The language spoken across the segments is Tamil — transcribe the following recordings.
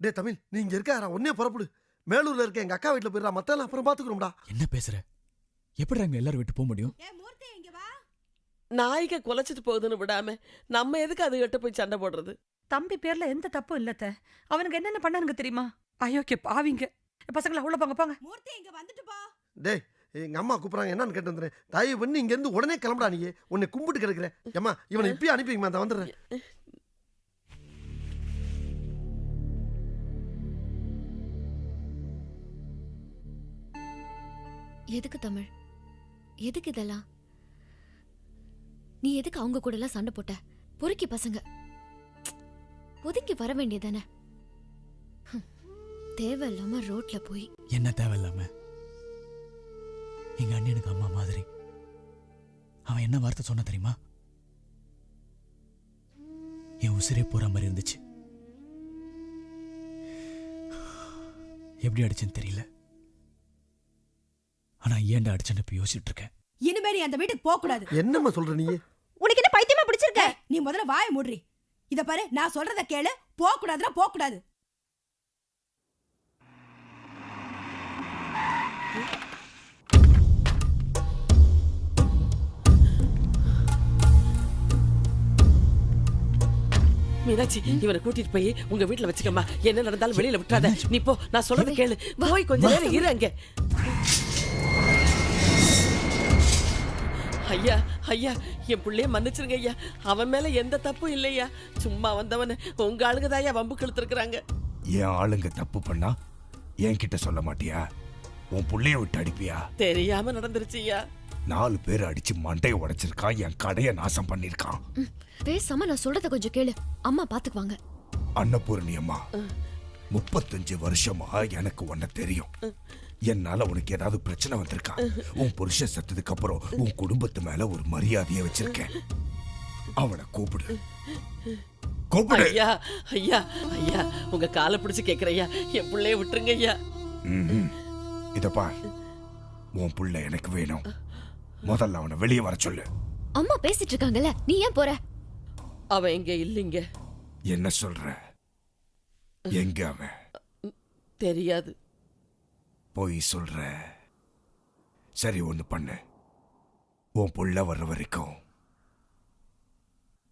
டே தமிழ், நீ இங்க இருக்காரா? ஒன்னே புறப்படு. மேலூர்ல இருக்க எங்க அக்கா வீட்டுல போயிடா. மத்தெல்லாம் அப்புறம் பாத்துக்கிறோம்டா. என்ன பேசுற? எப்படி அங்க எல்லாரும் விட்டு போக முடியும்? நாய்க்க குலைச்சிட்டு போகுதுன்னு விடாம நம்ம எதுக்கு அது கிட்ட போய் சண்டை போடுறது? தம்பி பேர்ல எந்த தப்பும் இல்லத்த. அவனுக்கு என்னென்ன பண்ணானுங்க தெரியுமா? அயோக்கிய பாவிங்க. பசங்களா உள்ள போங்க போங்க. மூர்த்தி இங்க வந்துட்டு போ. டேய், எங்க அம்மா கூப்பிடுறாங்க, என்னன்னு கேட்டு வந்துடுறேன். தயவு பண்ணி இங்க இருந்து உடனே கிளம்புடா. நீ உன்னை கும்பிட்டு கிடக்குறேன். ஏம்மா, இவனை இப்பயே அனுப்பிங்கம்மா. அந்த வந்துடுறேன். எதுக்கு தமிழ்? எதுக்கு இதெல்லாம்? நீ எதுக்கு அவங்க கூட எல்லாம் சண்டை போட்ட? பொறுக்கி பசங்க ஒதுங்கி வர வேண்டியதானே. தேவையில்லாம ரோட்ல போய். என்ன தேவையில்லாம? எங்க அண்ணனுக்கு அம்மா மாதிரி. அவன் என்ன வார்த்தை சொன்ன தெரியுமா? என் உசிரே போற மாதிரி இருந்துச்சு. எப்படி அடிச்சேன்னு தெரியல. ஆனா ஏன்டா அடிச்சேன்னு இப்ப யோசிச்சுட்டு இருக்கேன். இனிமே நீ அந்த வீட்டுக்கு போக கூடாது. என்னம்மா சொல்ற நீ? உனக்கு என்ன பைத்தியமா பிடிச்சிருக்க? நீ முதல்ல வாயை மூடுறி. இத பாரு, நான் சொல்றத கேளு. போக கூடாதுன்னா போக கூடாது. மீனாட்சி, இவனை கூட்டிட்டு போய் உங்க வீட்டுல வச்சுக்கம்மா. என்ன நடந்தாலும் வெளியில விட்டுறாத. நீ போ, நான் சொல்றத கேளு. போய் கொஞ்ச நேரம் இரு அங்க. ஐயா ஐயா, என் பிள்ளைய மன்னிச்சிருங்க ஐயா. அவன் மேல எந்த தப்பும் இல்லையா. சும்மா வந்தவன உங்க ஆளுங்கதாயா வம்பு கிழித்திருக்கிறாங்க. என் ஆளுங்க தப்பு பண்ணா என்கிட்ட சொல்ல மாட்டியா? உன் புள்ளைய விட்டு அடிப்பியா? தெரியாம நடந்துருச்சு ஐயா. 4 பேர் அடிச்சு மண்டைய உடைச்சிருக்கான். என் கடைய நாசம் பண்ணிருக்கான். பேசாம நான் சொல்றத கொஞ்சம் கேளு. அம்மா பாத்துக்குவாங்க. அன்னபூரணி அம்மா, 35 வருஷமா எனக்கு உன்னை தெரியும். என்னால உனக்கு ஏதாவது பிரச்சனை வந்திருக்கா? உன் புருஷன் செத்ததுக்கு அப்புறம் உன் குடும்பத்து மேல ஒரு மரியாதையை வச்சிருக்கேன். அவனை கூப்பிடு, கூப்பிடு. ஐயா ஐயா ஐயா, உங்க காலை பிடிச்சு கேக்குறையா, என் பிள்ளைய விட்டுருங்க ஐயா. இத பார், உன் புள்ள எனக்கு வேணும். முதல்ல அவனை வெளியே வர சொல்லு. அம்மா பேசிட்டு இருக்காங்கல்ல, நீ ஏன் போற? அவன் எங்க இல்லைங்க. என்ன சொல்ற? எங்க அவன்? தெரியாது. போய் சொல்ற. சரி, ஒண்ணு பண்ணு. உன் புள்ள வர்ற வரைக்கும்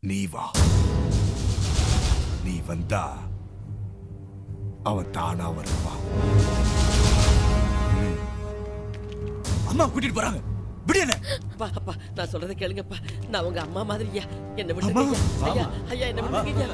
நீ வா. நீ வந்தா அவன் தானா வருவா. அம்மா கூட்டிட்டு போறாங்க. விடுங்க. அப்பா அப்பா, நான் சொல்றத கேளுங்கப்பா. நான் உங்க அம்மா மாதிரியா. என்ன விட்டுருங்க ஐயா. ஐயா, என்ன விட்டுருங்க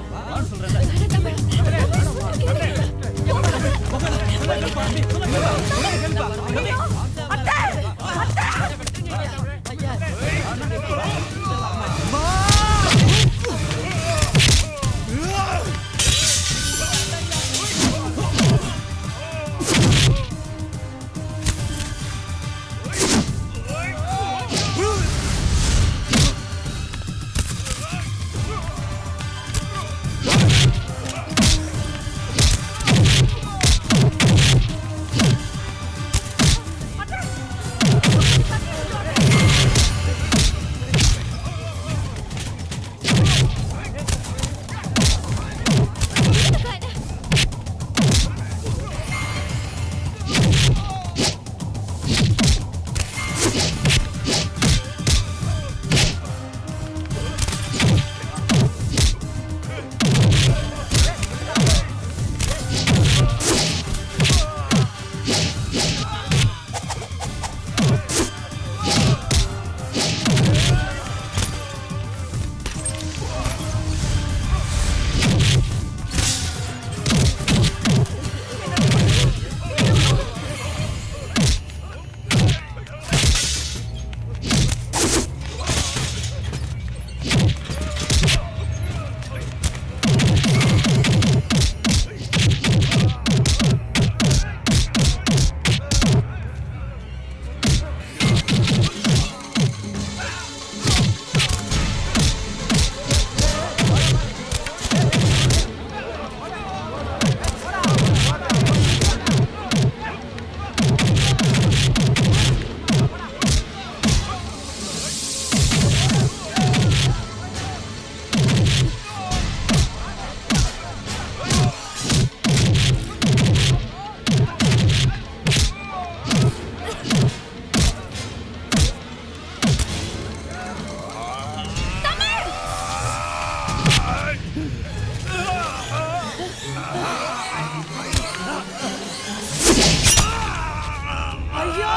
ஐயோ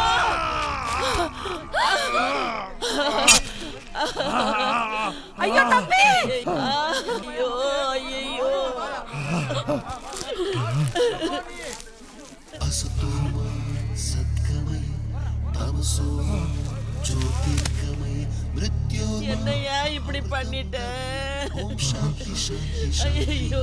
ஐயோ தம்பி ஐயோ ஐயோ என்னையா இப்படி பண்ணிட்ட ஐயோ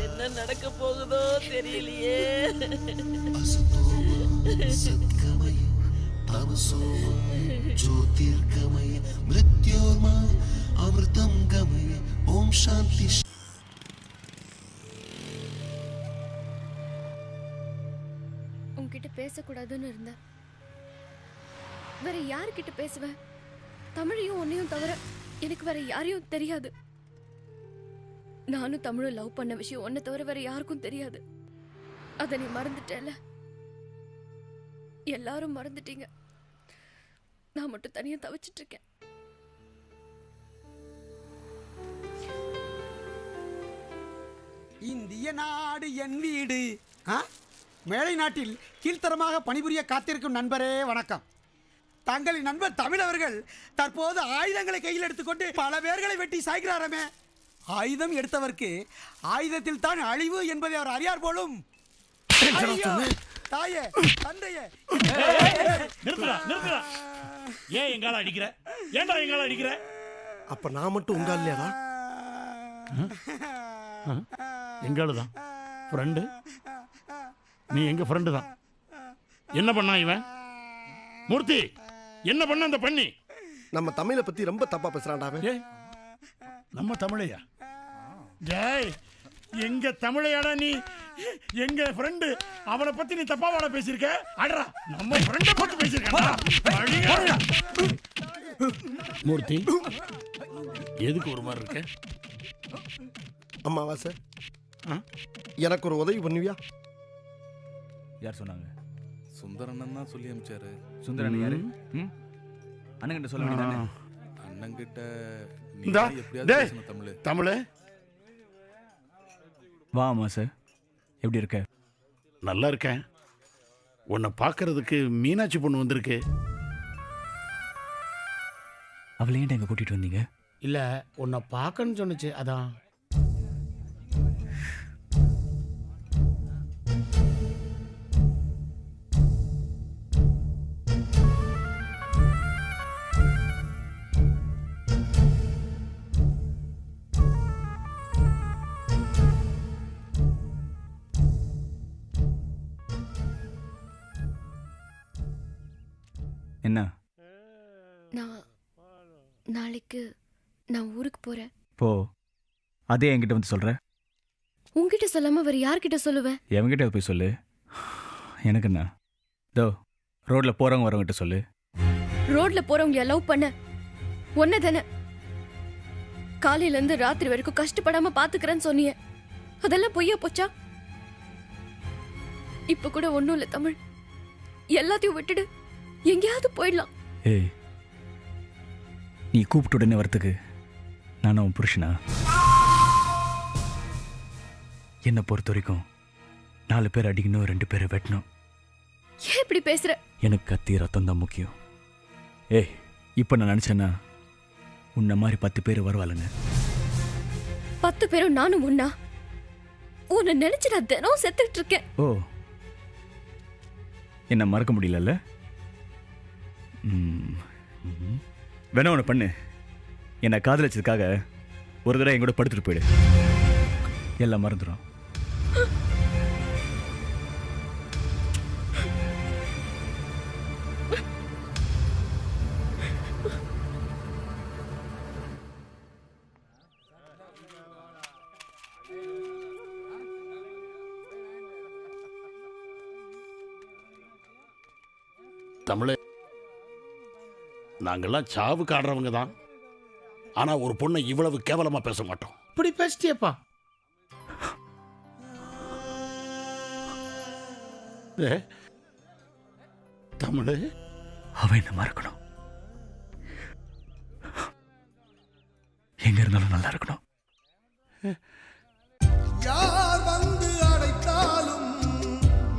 என்ன நடக்க போகுதோ தெரியலையே உன்கிட்ட பேசக்கூடாதுன்னு இருந்தேன். வேற யாருக்கிட்ட பேசுவேன்? தமிழையும் உன்னையும் தவிர எனக்கு வேற யாரையும் தெரியாது. நானும் தமிழும் லவ் பண்ண விஷயம் உன்னை தவிர வேற யாருக்கும் தெரியாது. அத நீ மறந்துட்டல. எல்லாரும் மறந்துட்டீங்க. நான் மட்டும் தனியா தவிச்சிட்டு இருக்கேன். இந்திய நாடு என் வீடு. மேலை நாட்டில் கீழ்த்தரமாக பணிபுரிய காத்திருக்கும் நண்பரே வணக்கம். தங்களின் நண்பர் தமிழவர்கள் தற்போது ஆயுதங்களை கையில் எடுத்துக்கொண்டு பல பேர்களை வெட்டி சாய்கிறாரமே. ஆயுதம் எடுத்தவர்க்கு ஆயுதத்தில் தான் அழிவு என்பதை அவர் அறியார் போலும். தாயே தந்தையே, ஏன் எங்கால அடிக்கிற? ஏன்டா எங்கால அடிக்கிற? அப்ப நான் மட்டும் உங்க இல்லையாடா? எங்கால தான் ஃப்ரெண்டு. நீ எங்க ஃப்ரெண்டு தான். என்ன பண்ணா இவன்? மூர்த்தி, என்ன பண்ண அந்த பண்ணி? நம்ம தமிழை பத்தி ரொம்ப தப்பா பேசுறான்டா அவன். நம்ம தமிழையா? ஜெய், எங்க தமிழையாடா நீ? எங்க ஃப்ரெண்டு, அவனை பத்தி நீ தப்பாவாட பேசியிருக்க. அடரா, நம்ம ஃப்ரெண்ட பத்தி பேசியிருக்க. மூர்த்தி, எதுக்கு ஒரு மாதிரி இருக்க? அம்மாவா சார், எனக்கு ஒரு உதவி பண்ணுவியா? யார் சொன்னாங்க? சுந்தரண்ணன் தான் சொல்லி அனுப்பிச்சாரு. சுந்தரன் யாரு? அண்ணங்கிட்ட சொல்ல வேண்டியதானே? அண்ணங்கிட்ட தமிழ் தமிழ். வா அம்மா சார், எப்படி இருக்க? நல்லா இருக்கேன். உன்னை பார்க்கறதுக்கு மீனாட்சி பொண்ணு வந்திருக்கு. அவளை ஏன்டா எங்க கூட்டிட்டு வந்தீங்க? இல்ல, உன்னை பார்க்கணும்னு சொன்னுச்சு, அதான். என்ன? நாளைக்கு நான் ஊருக்கு போறேன். போ. அதே என்கிட்ட வந்து சொல்ற? உன்கிட்ட சொல்லாம வேற யார்கிட்ட சொல்லுவேன்? எவங்கிட்ட போய் சொல்லு. எனக்கு என்ன? தோ ரோட்ல போறவங்க வரவங்கிட்ட சொல்லு. ரோட்ல போறவங்க லவ் பண்ண ஒன்ன தானே காலையில இருந்து ராத்திரி வரைக்கும் கஷ்டப்படாம பாத்துக்கிறேன்னு சொன்னீங்க. அதெல்லாம் பொய்யா போச்சா? இப்ப கூட ஒண்ணும் இல்ல தமிழ், எல்லாத்தையும் விட்டுடு எங்கேயாவது போயிடலாம். ஏய், நீ கூப்பிட்டு உடனே வரத்துக்கு நான் உன் புருஷனா? என்னை பொறுத்த வரைக்கும் 4 பேர் அடிக்கணும், 2 பேரை வெட்டணும். ஏன் இப்படி பேசுற? எனக்கு கத்தி ரத்தம் தான் முக்கியம். ஏய், இப்ப நான் நினைச்சேன்னா உன்ன மாதிரி 10 பேர் வருவாளுங்க. 10 பேரும் நானும் ஒன்னா? உன்னை நினைச்சு நான் தினம் செத்துட்டு இருக்கேன். ஓ, என்ன மறக்க முடியல? வேணா ஒன்று பண்ணு. என்னை காதலிச்சதுக்காக ஒரு தடவை என் கூட படுத்துட்டு போயிடு, எல்லாம் மறந்துடும். தமிழே, நாங்கெல்லாம் சாவுக்கு ஆடுறவங்க தான். ஆனா ஒரு பொண்ணை இவ்வளவு கேவலமா பேச மாட்டோம். இப்படி பேசிட்டியப்பா. தமிழ் அவன் என்ன மறக்கணும், எங்க இருந்தாலும் நல்லா இருக்கணும். யார் வந்து அடைத்தாலும்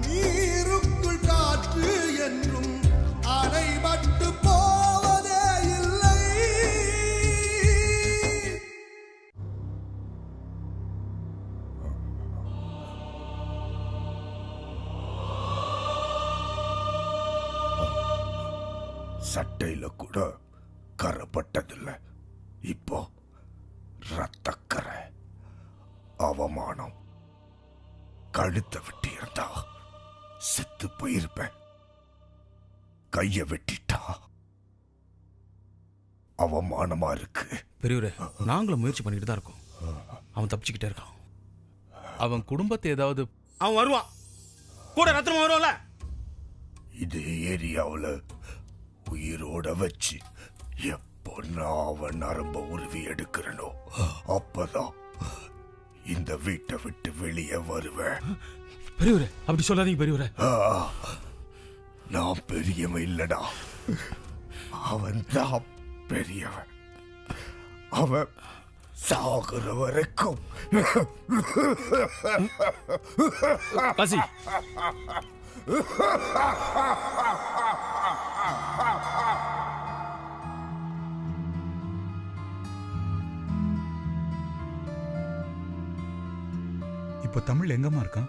நீருக்குள் காற்று என்றும் அடைபட்டு போவதே இல்லை. சட்டையில கூட கரைப்பட்டதில்லை, இப்போ ரத்தக்கரை. அவமானம். கழுத்தை வெட்டி இருந்தா செத்து போயிருப்பேன், கைய வெட்டிட்டா அவமானமா இருக்கு. பெரியவரே, நாங்களும் முயற்சி பண்ணிட்டு தான் இருக்கோம். அவன் தப்பிச்சுக்கிட்டே இருக்கான். அவன் குடும்பத்தை ஏதாவது அவன் வருவான், கூட ரத்னம் வருவான்ல. இது ஏரியாவில் உயிரோட வச்சு எப்போ நான் அவன் நரம்ப உருவி எடுக்கிறனோ அப்பதான் இந்த வீட்டை விட்டு வெளியே வருவேன். பெரியவரே, அப்படி சொல்லாதீங்க பெரியவரே. நான் பெரியவன் இல்லடா, அவன் தான் பெரியவன். அவன் சாகுற வரைக்கும். காசி, இப்போ தமிழ் எங்கம்மா இருக்கான்?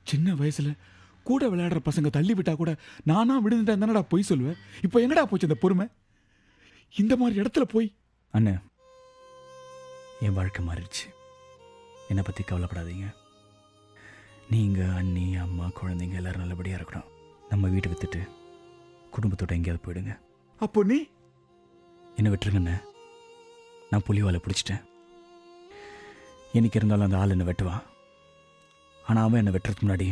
சின்ன வயசுல கூட விளையாடுற பசங்க தள்ளி விட்டா கூட நானா விழுந்துட்டேன் தானடா போய் சொல்லுவேன். இப்போ எங்கடா போச்சு அந்த பொறுமை? இந்த மாதிரி இடத்துல போய். அண்ணே, என் வாழ்க்கை மாறிடுச்சு, என்னை பத்தி கவலைப்படாதீங்க. நீங்க, அண்ணி, அம்மா, குழந்தைங்க எல்லாரும் நல்லபடியா இருக்கணும். நம்ம வீட்டை வித்துட்டு குடும்பத்தோட எங்கேயாவது போயிடுங்க. அப்போ நீ என்ன விட்டுருங்கண்ணே, நான் புலிவாலை பிடிச்சிட்டேன். என்னைக்கு இருந்தாலும் அந்த ஆள் என்னை வெட்டுவான். ஆனா அவன் என்னை வெட்டுறதுக்கு முன்னாடி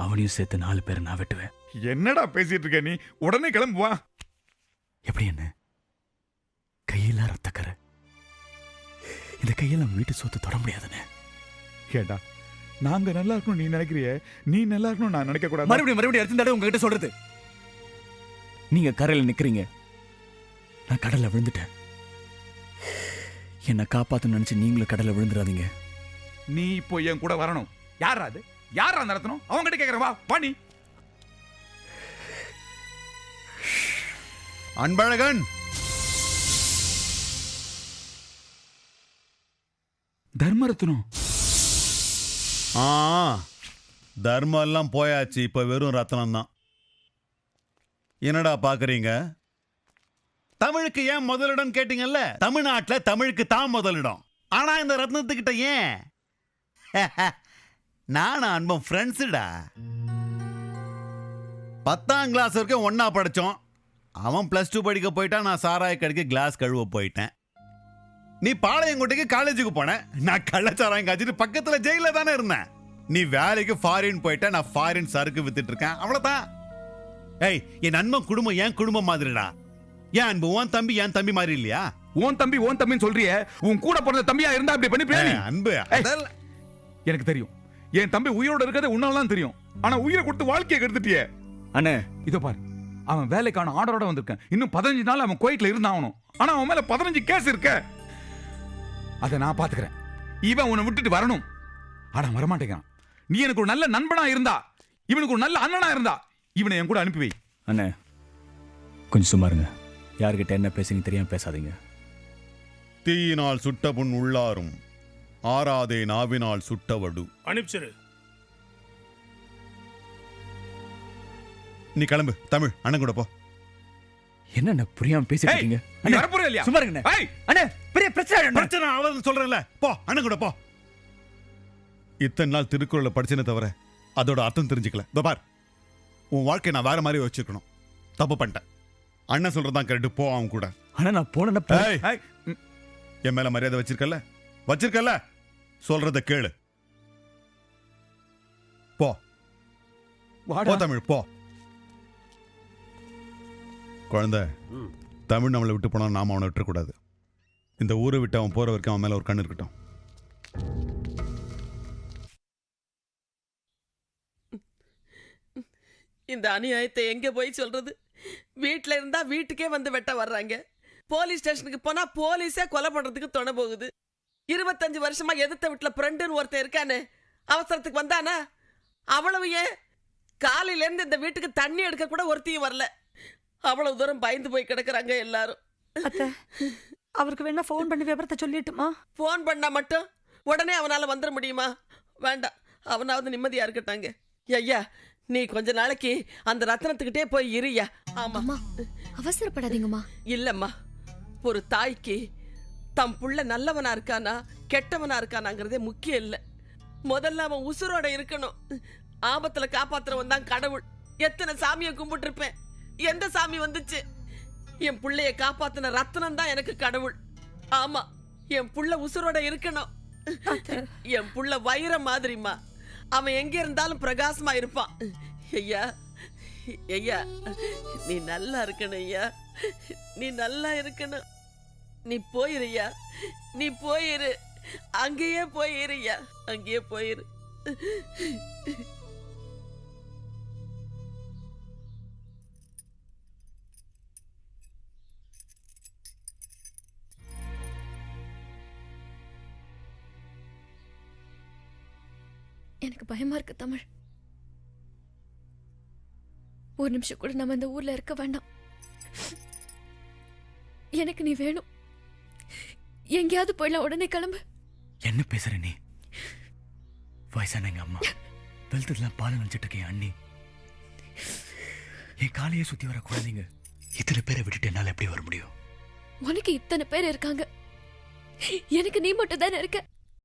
அவனையும் சேர்த்து 4 பேரை நான் வெட்டுவேன். என்னடா பேசிட்டு இருக்க நீ? உடனே கிளம்புவா. எப்படி என்ன கையில ரத்தக்கரை, இந்த கையில நம்ம வீட்டு சொத்து தொட முடியாதுன்னு. கேட்டா நாங்க நல்லா இருக்கணும் நீ நினைக்கிறிய, நீ நல்லா இருக்கணும் நான் நினைக்க கூடாது. மறுபடியும் எத்தனை தடவை உங்ககிட்ட சொல்றது? நீங்க கரையில நிக்கிறீங்க, நான் கடல்ல விழுந்துட்டேன். என்ன காப்பாத்து நினைச்சு நீங்களும் கடல்ல விழுந்துடாதீங்க. நீ இப்போ என் கூட வரணும். யாரா அது? யாரா நடத்தணும்? அவங்க கிட்ட கேக்குறவா பாணி. அன்பழகன், தர்மரத்னம். தர்மம் எல்லாம் போயாச்சு, இப்ப வெறும் ரத்னம் தான். என்னடா பாக்குறீங்க? தமிழுக்கு ஏன் முதலிடம் கேட்டீங்கல்ல? தமிழ்நாட்டுல தமிழுக்கு தான் முதலிடம். ஆனா இந்த ரத்னத்துக்கிட்ட ஏன்? நானும் அன்பம் ஃப்ரெண்ட்ஸுடா. 10ஆம் கிளாஸ் வரைக்கும் ஒன்னா படிச்சோம். அவன் +2 படிக்க போயிட்டான், நான் சாராய கடைக்கு கிளாஸ் கழுவ போயிட்டேன். நீ பாளையங்கோட்டைக்கு காலேஜுக்கு போன, நான் கள்ளச்சாராயம் காய்ச்சிட்டு பக்கத்துல ஜெயில தானே இருந்தேன். நீ வேலைக்கு ஃபாரின் போயிட்ட, நான் ஃபாரின் சரக்கு வித்துட்டு இருக்கேன், அவ்வளவுதான். ஏய், என் நண்பன் குடும்பம் என் குடும்பம் மாதிரிடா. ஏன் அன்பு உன் தம்பி என் தம்பி மாதிரி இல்லையா? உன் தம்பின்னு சொல்றியே, உன் கூட பிறந்த தம்பியா இருந்தா அப்படி பண்ணி அன்பு எனக்கு தெரியும். என் தம்பி உயிரோட இருக்கிறது உன்னால தெரியும். ஆனா உயிரை கொடுத்து வாழ்க்கையை கெடுத்துட்டியே. அண்ணே, இதோ பாரு, அவன் வேலைக்கான ஆர்டரோட வந்திருக்கான். இன்னும் 15 நாள் அவன் குவைட்ல இருந்தாகணும். ஆனா அவன் மேல 15 கேஸ் இருக்க. அதை நான் பாத்துக்கிறேன். இவன் உன்னை விட்டுட்டு வரணும். ஆனா வரமாட்டேங்கிறான். நீ எனக்கு ஒரு நல்ல நண்பனா இருந்தா, இவனுக்கு ஒரு நல்ல அண்ணனா இருந்தா, இவனை என் கூட அனுப்பி வை. அண்ணே, கொஞ்சம் சும்மாருங்க. யார்கிட்ட என்ன பேசுங்க தெரியாம பேசாதீங்க. தீயினால் சுட்ட புண் உள்ளாரும், ஆறாதே நாவினால் சுட்டவடு. அனுப்பிச்சிரு. நீ கிளம்பு. தமிழ் அண்ணன் கூட போ. என்ன புரியாம பேசிட்டு இருக்கீங்க? நீ வரப்போற இல்லையா? சும்மா இருங்க அண்ணே. பெரிய பிரச்சனை ஆவதுன்னு சொல்றேன்ல, போ அண்ணன் கூட போ. இத்தனை நாள் திருக்குறளை படிச்சேனே தவிர அதோட அர்த்தம் தெரிஞ்சுக்கல. இதோ பார், உன் வாழ்க்கை நான் வேற மாதிரி வச்சிருக்கணும். தப்பு பண்ணிட்டேன். அண்ணன் சொல்றதான் கரெக்ட், போ அவன் கூட. ஆனா நான் போன என் மேல மரியாதை வச்சிருக்கல, சொல்றத கேளு. போ போ தமிழ், போ. குழந்தை, தமிழ் நம்மளை விட்டு போனா நாம அவனை விட்டுறக்கூடாது. இந்த ஊரை விட்டு அவன் போற வரைக்கும் அவன் மேல ஒரு கண்ணு இருக்கட்டும். இந்த அநியாயத்தை எங்க போய் சொல்றது? வீட்டுல இருந்தா வீட்டுக்கே வந்து வெட்ட வர்றாங்க. போலீஸ் ஸ்டேஷனுக்கு போனா போலீஸே கொலை பண்றதுக்கு துணை போகுது. 25 வருஷமா எதிர்த்த வீட்டுல ஃப்ரெண்டுன்னு ஒருத்தன் இருக்கானே, அவசரத்துக்கு வந்தானா? அவ்வளவு ஏன் காலையில இருந்து இந்த வீட்டுக்கு தண்ணி எடுக்க கூட ஒருத்தையும் வரல. அவ்வளவு தூரம் பயந்து போய் கிடக்குறாங்க எல்லாரும். அத்தை, அவருக்கு வேணா ஃபோன் பண்ணி விவரத்தை சொல்லிட்டுமா? ஃபோன் பண்ணா மட்டும் உடனே அவனால வந்துட முடியுமா? வேண்டாம், அவனாவது நிம்மதியா இருக்கட்டாங்க. ஐயா, நீ கொஞ்ச நாளைக்கு அந்த ரத்னத்துக்கிட்டே போய் இருயா. ஆமா, அம்மா அவசரப்படாதீங்கம்மா. இல்லம்மா, ஒரு தாய்க்கு தம் புள்ள நல்லவனா இருக்கானா கெட்டவனா இருக்கானாங்கிறதே முக்கியம் இல்ல. முதல்ல அவன் உசுரோட இருக்கணும். ஆபத்துல காப்பாத்துறவன் தான் கடவுள். எத்தனை சாமியை கும்பிட்டு இருப்பேன், எந்த சாமி வந்துச்சு? என் புள்ளைய காப்பாத்தின ரத்னம் தான் எனக்கு கடவுள். ஆமா, என் புள்ள உசுரோட இருக்கணும். என் புள்ள வைரம் மாதிரிமா, அவன் எங்க இருந்தாலும் பிரகாசமா இருப்பான். ஐயா, ஐயா, நீ நல்லா இருக்கணும் ஐயா, நீ நல்லா இருக்கணும். நீ போயிருயா, நீ போயிரு, அங்கேயே போயிருயா, அங்கேயே போயிரு. எனக்கு பயமா இருக்கு தமிழ். ஒரு நிமிஷம் கூட நம்ம இந்த ஊர்ல இருக்க வேண்டாம். எனக்கு நீ வேணும். எங்கேயாவது போயிடலாம், உடனே கிளம்பு. என்ன பேசுற நீ? வயசான எங்க அம்மா, வெளுத்ததுலாம் பால் நினைச்சிட்டு இருக்கேன் அண்ணி, என் காலையே சுத்தி வர குழந்தைங்க, இத்தனை பேரை விட்டுட்டு என்னால எப்படி வர முடியும்? உனக்கு இத்தனை பேர் இருக்காங்க, எனக்கு நீ மட்டும் தானே இருக்க.